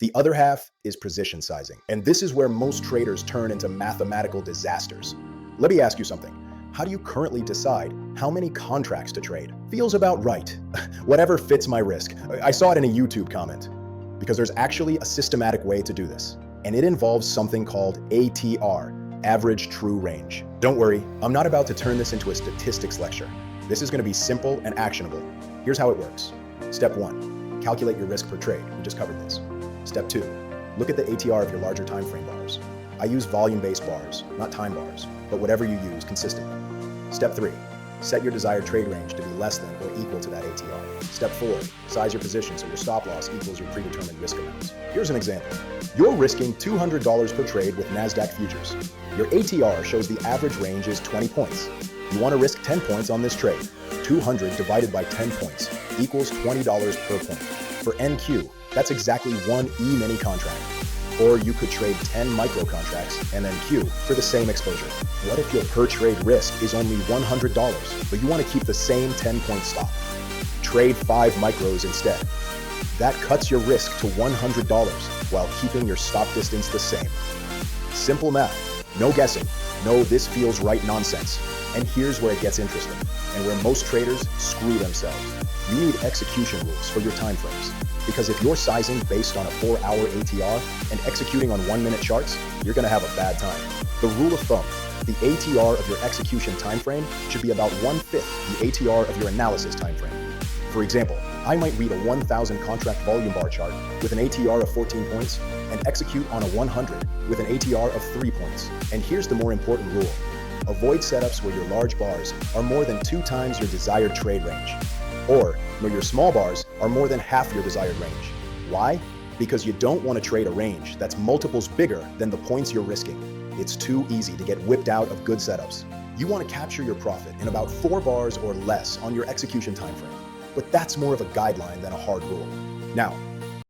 The other half is position sizing. And this is where most traders turn into mathematical disasters. Let me ask you something. How do you currently decide how many contracts to trade? Feels about right. Whatever fits my risk. I saw it in a YouTube comment because there's actually a systematic way to do this. And it involves something called ATR, average true range. Don't worry, I'm not about to turn this into a statistics lecture. This is going to be simple and actionable. Here's how it works. Step 1, calculate your risk per trade. We just covered this. Step 2, look at the ATR of your larger time frame bars. I use volume-based bars, not time bars, but whatever you use consistently. Step 3, set your desired trade range to be less than or equal to that ATR. Step 4, size your position so your stop loss equals your predetermined risk amounts. Here's an example. You're risking $200 per trade with NASDAQ futures. Your ATR shows the average range is 20 points. You want to risk 10 points on this trade. 200 divided by 10 points equals $20 per point. For NQ, that's exactly one E-mini contract. Or you could trade 10 micro contracts and then Q for the same exposure. What if your per trade risk is only $100, but you want to keep the same 10-point stop? Trade 5 micros instead. That cuts your risk to $100 while keeping your stop distance the same. Simple math, no guessing, no this feels right nonsense. And here's where it gets interesting, and where most traders screw themselves. You need execution rules for your time frames. Because if you're sizing based on a 4-hour ATR and executing on 1-minute charts, you're going to have a bad time. The rule of thumb, the ATR of your execution time frame should be about 1/5 the ATR of your analysis time frame. For example, I might read a 1,000 contract volume bar chart with an ATR of 14 points and execute on a 100 with an ATR of 3 points. And here's the more important rule. Avoid setups where your large bars are more than 2 times your desired trade range, or where your small bars are more than half your desired range. Why? Because you don't want to trade a range that's multiples bigger than the points you're risking. It's too easy to get whipped out of good setups. You want to capture your profit in about 4 bars or less on your execution time frame, but that's more of a guideline than a hard rule. Now,